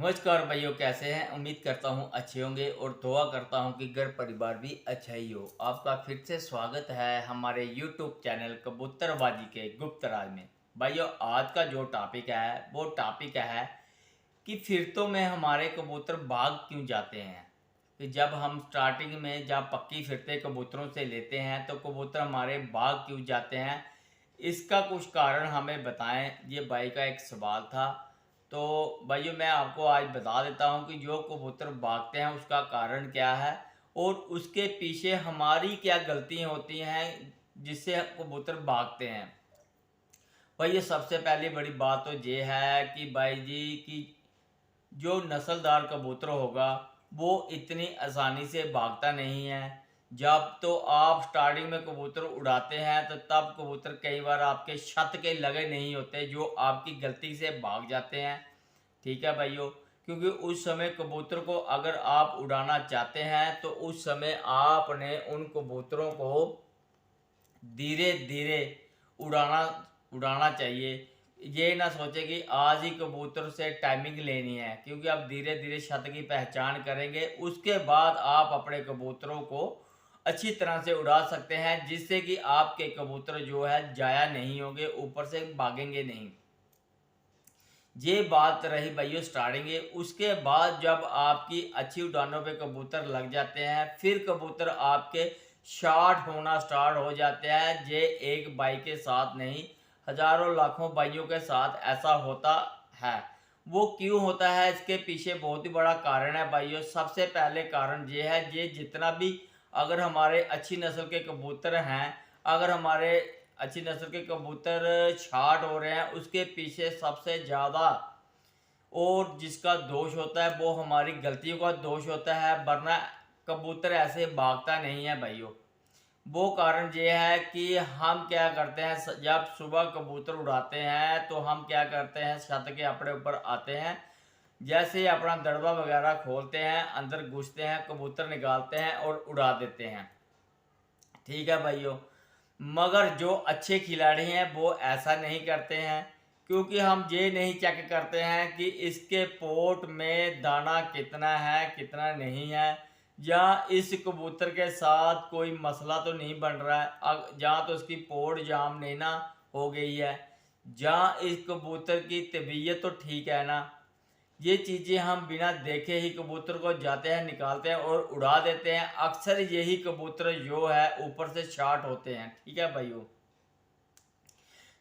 नमस्कार भाइयों, कैसे हैं। उम्मीद करता हूं अच्छे होंगे और दुआ करता हूं कि घर परिवार भी अच्छा ही हो। आपका फिर से स्वागत है हमारे YouTube चैनल कबूतरबाजी के गुप्त राज में। भाइयों, आज का जो टॉपिक है वो टॉपिक है कि फिरतों में हमारे कबूतर भाग क्यों जाते हैं। कि जब हम स्टार्टिंग में जब पक्की फिरते कबूतरों से लेते हैं तो कबूतर हमारे भाग क्यों जाते हैं, इसका कुछ कारण हमें बताएं। ये भाई का एक सवाल था। तो भाइयों, मैं आपको आज बता देता हूं कि जो कबूतर भागते हैं उसका कारण क्या है और उसके पीछे हमारी क्या गलतियां होती हैं जिससे कबूतर भागते हैं। भाई, ये सबसे पहली बड़ी बात तो ये है कि भाई जी की जो नस्लदार कबूतर होगा वो इतनी आसानी से भागता नहीं है। जब तो आप स्टार्टिंग में कबूतर उड़ाते हैं तो तब कबूतर कई बार आपके छत के लगे नहीं होते, जो आपकी गलती से भाग जाते हैं। ठीक है भाइयों, क्योंकि उस समय कबूतर को अगर आप उड़ाना चाहते हैं तो उस समय आपने उन कबूतरों को धीरे धीरे उड़ाना उड़ाना चाहिए। ये ना सोचे कि आज ही कबूतर से टाइमिंग लेनी है, क्योंकि आप धीरे धीरे छत की पहचान करेंगे उसके बाद आप अपने कबूतरों को अच्छी तरह से उड़ा सकते हैं, जिससे कि आपके कबूतर जो है जाया नहीं होंगे, ऊपर से भागेंगे नहीं। ये बात रही भाइयों स्टार्टिंग है। उसके बाद जब आपकी अच्छी उड़ानों पे कबूतर लग जाते हैं फिर कबूतर आपके शॉट होना स्टार्ट हो जाते हैं। ये एक बाई के साथ नहीं, हजारों लाखों बाइयों के साथ ऐसा होता है। वो क्यों होता है, इसके पीछे बहुत ही बड़ा कारण है भाइयों। सबसे पहले कारण ये है, ये जितना भी अगर हमारे अच्छी नस्ल के कबूतर हैं, अगर हमारे अच्छी नस्ल के कबूतर छाट हो रहे हैं, उसके पीछे सबसे ज़्यादा और जिसका दोष होता है वो हमारी गलतियों का दोष होता है, वरना कबूतर ऐसे भागता नहीं है भाइयों। वो कारण ये है कि हम क्या करते हैं, जब सुबह कबूतर उड़ाते हैं तो हम क्या करते हैं, छत के अपने ऊपर आते हैं, जैसे ही अपना दड़बा वगैरह खोलते हैं, अंदर घुसते हैं, कबूतर निकालते हैं और उड़ा देते हैं। ठीक है भाइयों, मगर जो अच्छे खिलाड़ी हैं वो ऐसा नहीं करते हैं, क्योंकि हम ये नहीं चेक करते हैं कि इसके पोट में दाना कितना है कितना नहीं है, या इस कबूतर के साथ कोई मसला तो नहीं बन रहा है, जहाँ तो उसकी पोट जाम नहीं ना हो गई है, जहाँ इस कबूतर की तबीयत तो ठीक है ना। ये चीज़ें हम बिना देखे ही कबूतर को जाते हैं, निकालते हैं और उड़ा देते हैं। अक्सर यही कबूतर जो है ऊपर से शॉट होते हैं। ठीक है भाइयों,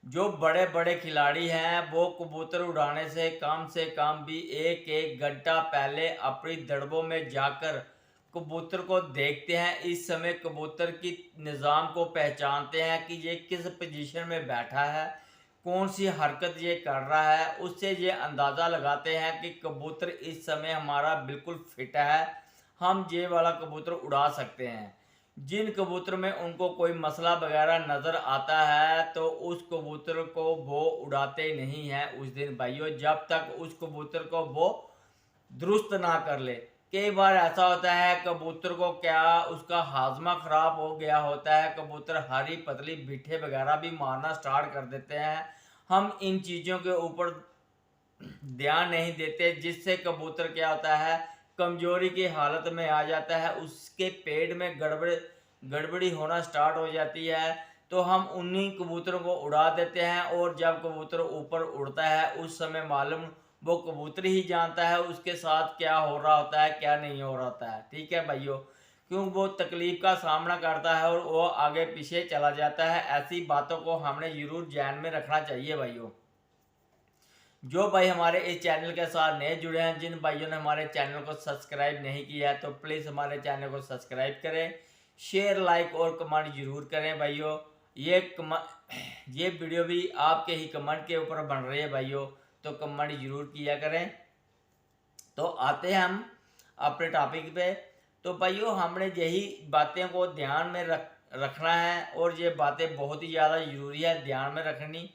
जो बड़े बड़े खिलाड़ी हैं वो कबूतर उड़ाने से कम भी एक एक घंटा पहले अपनी दड़बों में जाकर कबूतर को देखते हैं। इस समय कबूतर की निज़ाम को पहचानते हैं कि ये किस पोजीशन में बैठा है, कौन सी हरकत ये कर रहा है। उससे ये अंदाज़ा लगाते हैं कि कबूतर इस समय हमारा बिल्कुल फिट है, हम ये वाला कबूतर उड़ा सकते हैं। जिन कबूतर में उनको कोई मसला वगैरह नज़र आता है तो उस कबूतर को वो उड़ाते नहीं हैं उस दिन भाइयों, जब तक उस कबूतर को वो दुरुस्त ना कर ले। कई बार ऐसा होता है कबूतर को क्या उसका हाजमा ख़राब हो गया होता है, कबूतर हरी पतली बिठे वगैरह भी मारना स्टार्ट कर देते हैं। हम इन चीज़ों के ऊपर ध्यान नहीं देते, जिससे कबूतर क्या होता है, कमजोरी की हालत में आ जाता है, उसके पेट में गड़बड़ी होना स्टार्ट हो जाती है। तो हम उन्हीं कबूतरों को उड़ा देते हैं और जब कबूतर ऊपर उड़ता है उस समय मालूम वो कबूतर ही जानता है उसके साथ क्या हो रहा होता है क्या नहीं हो रहा होता है। ठीक है भाइयों, क्यों वो तकलीफ का सामना करता है और वो आगे पीछे चला जाता है। ऐसी बातों को हमने ज़रूर ध्यान में रखना चाहिए भाइयों। जो भाई हमारे इस चैनल के साथ नए जुड़े हैं, जिन भाइयों ने हमारे चैनल को सब्सक्राइब नहीं किया है तो प्लीज़ हमारे चैनल को सब्सक्राइब करें, शेयर लाइक और कमेंट जरूर करें भाइयों। ये वीडियो भी आपके ही कमेंट के ऊपर बन रही है भाइयों, तो कमेंट जरूर किया करें। तो आते हैं हम अपने टॉपिक पे। तो भाइयों, हमने यही बातें को ध्यान में रखना है और ये बातें बहुत ही ज़्यादा ज़रूरी है ध्यान में रखनी।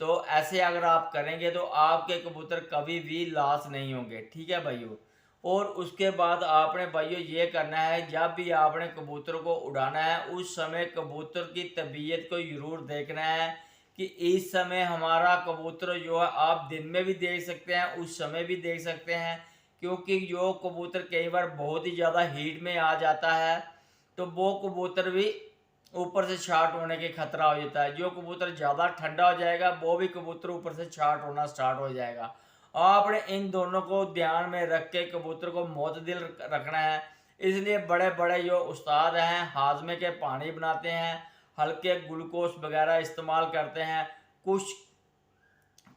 तो ऐसे अगर आप करेंगे तो आपके कबूतर कभी भी लॉस नहीं होंगे। ठीक है भाइयों, और उसके बाद आपने भाइयों ये करना है, जब भी आपने कबूतर को उड़ाना है उस समय कबूतर की तबीयत को ज़रूर देखना है कि इस समय हमारा कबूतर जो है आप दिन में भी देख सकते हैं, उस समय भी देख सकते हैं, क्योंकि जो कबूतर कई बार बहुत ही ज़्यादा हीट में आ जाता है तो वो कबूतर भी ऊपर से शॉर्ट होने के खतरा हो जाता है। जो कबूतर ज़्यादा ठंडा हो जाएगा वो भी कबूतर ऊपर से शॉर्ट होना स्टार्ट हो जाएगा। आपने इन दोनों को ध्यान में रख के कबूतर को मोतदिल रखना है। इसलिए बड़े बड़े जो उस्ताद हैं हाजमे के पानी बनाते हैं, हल्के ग्लूकोज वगैरह इस्तेमाल करते हैं, कुछ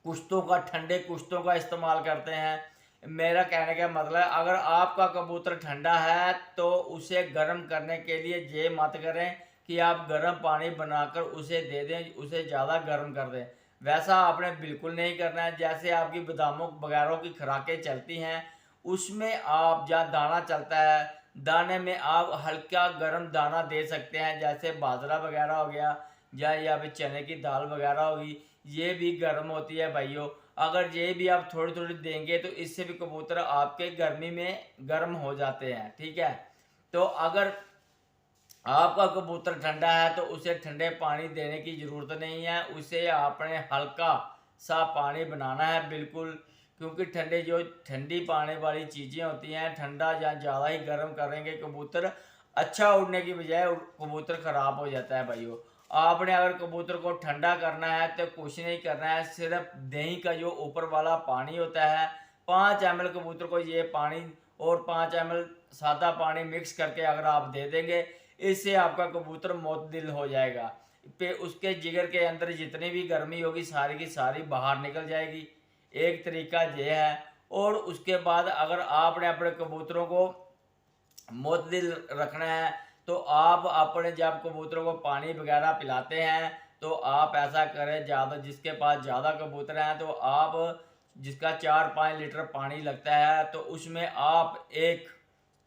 कुश्तों का ठंडे कुश्तों का इस्तेमाल करते हैं। मेरा कहने का मतलब है अगर आपका कबूतर ठंडा है तो उसे गर्म करने के लिए ये मत करें कि आप गर्म पानी बनाकर उसे दे दें, उसे ज़्यादा गर्म कर दें। वैसा आपने बिल्कुल नहीं करना है। जैसे आपकी बादामों वगैरह की खुराकें चलती हैं उसमें आप जहाँ दाना चलता है दाने में आप हल्का गर्म दाना दे सकते हैं, जैसे बाजरा वगैरह हो गया या फिर चने की दाल वगैरह होगी, ये भी गर्म होती है भाइयों। अगर ये भी आप थोड़ी थोड़ी देंगे तो इससे भी कबूतर आपके गर्मी में गर्म हो जाते हैं। ठीक है, तो अगर आपका कबूतर ठंडा है तो उसे ठंडे पानी देने की ज़रूरत नहीं है, उसे आपने हल्का सा पानी बनाना है बिल्कुल, क्योंकि ठंडी पानी वाली चीज़ें होती हैं ठंडा या ज़्यादा ही गर्म करेंगे कबूतर अच्छा उड़ने की बजाय कबूतर ख़राब हो जाता है भाइयों। आपने अगर कबूतर को ठंडा करना है तो कुछ नहीं करना है, सिर्फ दही का जो ऊपर वाला पानी होता है 5 ml कबूतर को ये पानी और 5 ml सादा पानी मिक्स करके अगर आप दे देंगे इससे आपका कबूतर मोतदिल हो जाएगा। पे उसके जिगर के अंदर जितनी भी गर्मी होगी सारी की सारी बाहर निकल जाएगी। एक तरीका ये है। और उसके बाद अगर आपने अपने कबूतरों को मुतदिल रखना है तो आप अपने जब कबूतरों को पानी वगैरह पिलाते हैं तो आप ऐसा करें, ज़्यादा जिसके पास ज़्यादा कबूतर हैं तो आप जिसका 4-5 लीटर पानी लगता है तो उसमें आप 1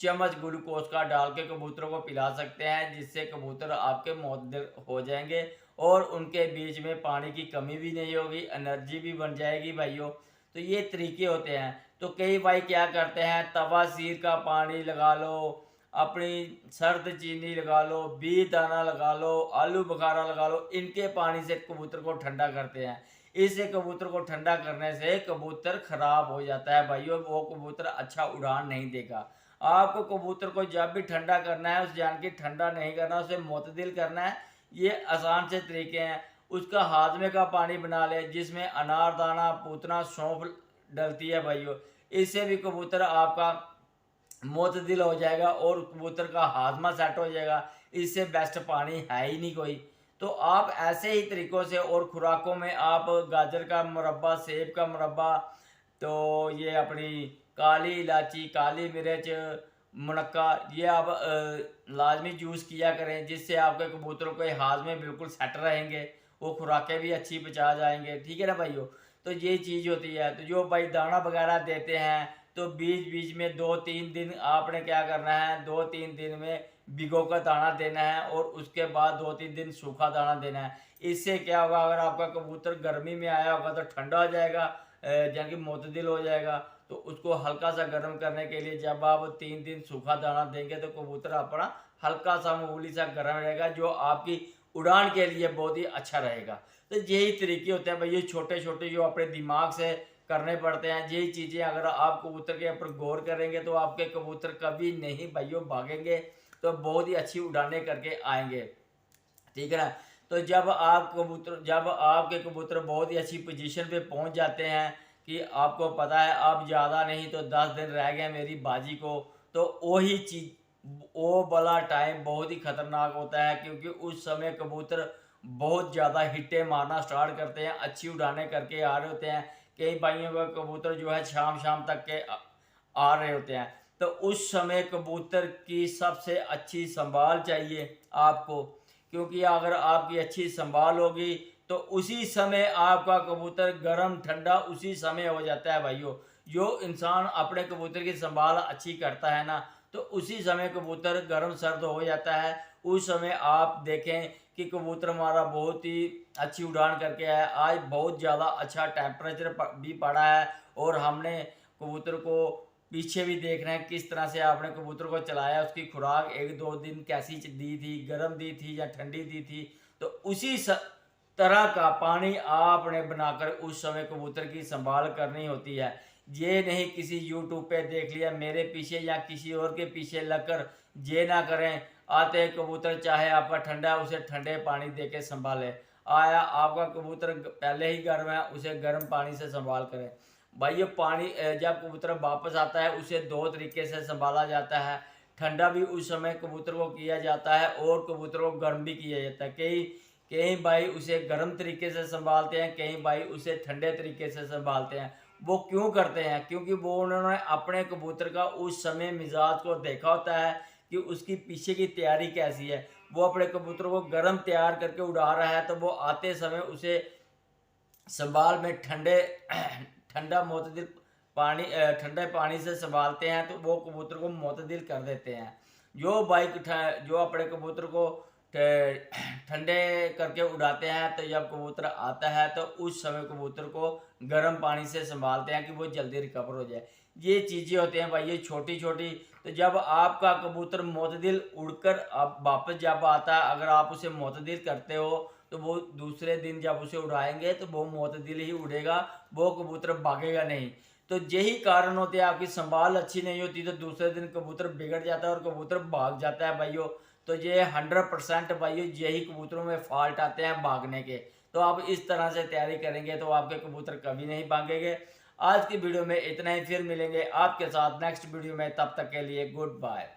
चम्मच ग्लूकोज का डाल के कबूतरों को पिला सकते हैं, जिससे कबूतर आपके मुतदिल हो जाएंगे और उनके बीच में पानी की कमी भी नहीं होगी, एनर्जी भी बन जाएगी भाइयों। तो ये तरीके होते हैं। तो कई भाई क्या करते हैं तवा सीर का पानी लगा लो, अपनी सर्द चीनी लगा लो, बीज दाना लगा लो, आलू बुखारा लगा लो, इनके पानी से कबूतर को ठंडा करते हैं। इससे कबूतर को ठंडा करने से कबूतर खराब हो जाता है भाइयों, वो कबूतर अच्छा उड़ान नहीं देगा। आपको कबूतर को जब भी ठंडा करना है उस जान की ठंडा नहीं करना, उसे मुतदिल करना है। ये आसान से तरीके हैं। उसका हाजमे का पानी बना ले जिसमें अनारदाना पूतना सौंफ डलती है भाइयों, इससे भी कबूतर आपका मुतदिल हो जाएगा और कबूतर का हाजमा सेट हो जाएगा। इससे बेस्ट पानी है ही नहीं कोई। तो आप ऐसे ही तरीक़ों से और खुराकों में आप गाजर का मुरब्बा, सेब का मुरब्बा, तो ये अपनी काली इलायची, काली मिर्च, मुनक्का, ये आप लाजमी जूस किया करें, जिससे आपके कबूतरों के हाजमे बिल्कुल सेट रहेंगे, वो खुराकें भी अच्छी पचा जाएंगे। ठीक है ना भाइयों। तो ये चीज़ होती है। तो जो भाई दाना वगैरह देते हैं तो बीच बीच में 2-3 दिन आपने क्या करना है, 2-3 दिन में भिगो कर दाना देना है और उसके बाद 2-3 दिन सूखा दाना देना है। इससे क्या होगा, अगर आपका कबूतर गर्मी में आया होगा तो ठंडा हो जाएगा, यानी कि मुतदिल हो जाएगा। तो उसको हल्का सा गर्म करने के लिए जब आप 3 दिन सूखा दाना देंगे तो कबूतर अपना हल्का सा मामूली सा गर्म रहेगा, जो आपकी उड़ान के लिए बहुत ही अच्छा रहेगा। तो यही तरीके होते हैं भाई, ये छोटे छोटे जो अपने दिमाग से करने पड़ते हैं। यही चीज़ें अगर आप कबूतर के ऊपर गौर करेंगे तो आपके कबूतर कभी नहीं भाइयों भागेंगे, तो बहुत ही अच्छी उड़ाने करके आएंगे। ठीक है ना। तो जब आपके कबूतर बहुत ही अच्छी पोजीशन पे पहुंच जाते हैं कि आपको पता है अब ज़्यादा नहीं तो 10 दिन रह गए मेरी बाजी को, तो वही चीज़ वो वाला टाइम बहुत ही ख़तरनाक होता है, क्योंकि उस समय कबूतर बहुत ज़्यादा हिट्टे मारना स्टार्ट करते हैं, अच्छी उड़ाने करके आ रहे होते हैं। कई भाइयों का कबूतर जो है शाम शाम तक के आ रहे होते हैं। तो उस समय कबूतर की सबसे अच्छी संभाल चाहिए आपको, क्योंकि अगर आपकी अच्छी संभाल होगी तो उसी समय आपका कबूतर गर्म ठंडा उसी समय हो जाता है भाइयों। जो इंसान अपने कबूतर की संभाल अच्छी करता है ना, तो उसी समय कबूतर गर्म सर्द हो जाता है। उस समय आप देखें कि कबूतर हमारा बहुत ही अच्छी उड़ान करके आया। आज बहुत ज़्यादा अच्छा टेम्परेचर भी पड़ा है और हमने कबूतर को पीछे भी देख रहे हैं किस तरह से आपने कबूतर को चलाया, उसकी खुराक 1-2 दिन कैसी दी थी, गर्म दी थी या ठंडी दी थी। तो तरह का पानी आपने बनाकर उस समय कबूतर की संभाल करनी होती है। ये नहीं किसी यूट्यूब पे देख लिया मेरे पीछे या किसी और के पीछे लगकर ये ना करें। आते कबूतर चाहे आपका ठंडा उसे ठंडे पानी दे के संभालें, आया आपका कबूतर पहले ही गर्म है उसे गर्म पानी से संभाल करें। भाई ये पानी जब कबूतर वापस आता है उसे दो तरीके से संभाला जाता है। ठंडा भी उस समय कबूतर को किया जाता है और कबूतर को गर्म भी किया जाता है। कई कई भाई उसे गर्म तरीके से संभालते हैं, कई भाई उसे ठंडे तरीके से संभालते हैं। वो क्यों करते हैं? क्योंकि वो उन्होंने अपने कबूतर का उस समय मिजाज को देखा होता है कि उसकी पीछे की तैयारी कैसी है। वो अपने कबूतर को गर्म तैयार करके उड़ा रहा है तो वो आते समय उसे संभाल में ठंडे ठंडा मोतदिल पानी ठंडे पानी से संभालते हैं तो वो कबूतर को मोतदिल कर देते हैं। जो बाइक जो अपने कबूतर को ठंडे करके उड़ाते हैं तो जब कबूतर आता है तो उस समय कबूतर को गर्म पानी से संभालते हैं कि वो जल्दी रिकवर हो जाए। ये चीज़ें होती हैं भाई, ये छोटी छोटी। तो जब आपका कबूतर मोतदिल उड़कर अब वापस जब आता है, अगर आप उसे मोतदिल करते हो तो वो दूसरे दिन जब उसे उड़ाएंगे तो वो मोतदिल ही उड़ेगा, वो कबूतर भागेगा नहीं। तो यही कारण होते हैं, आपकी संभाल अच्छी नहीं होती तो दूसरे दिन कबूतर बिगड़ जाता है और कबूतर भाग जाता है भाइयों। तो ये 100% भाइयों यही कबूतरों में फॉल्ट आते हैं भागने के। तो आप इस तरह से तैयारी करेंगे तो आपके कबूतर कभी नहीं भागेंगे। आज की वीडियो में इतना ही, फिर मिलेंगे आपके साथ नेक्स्ट वीडियो में, तब तक के लिए गुड बाय।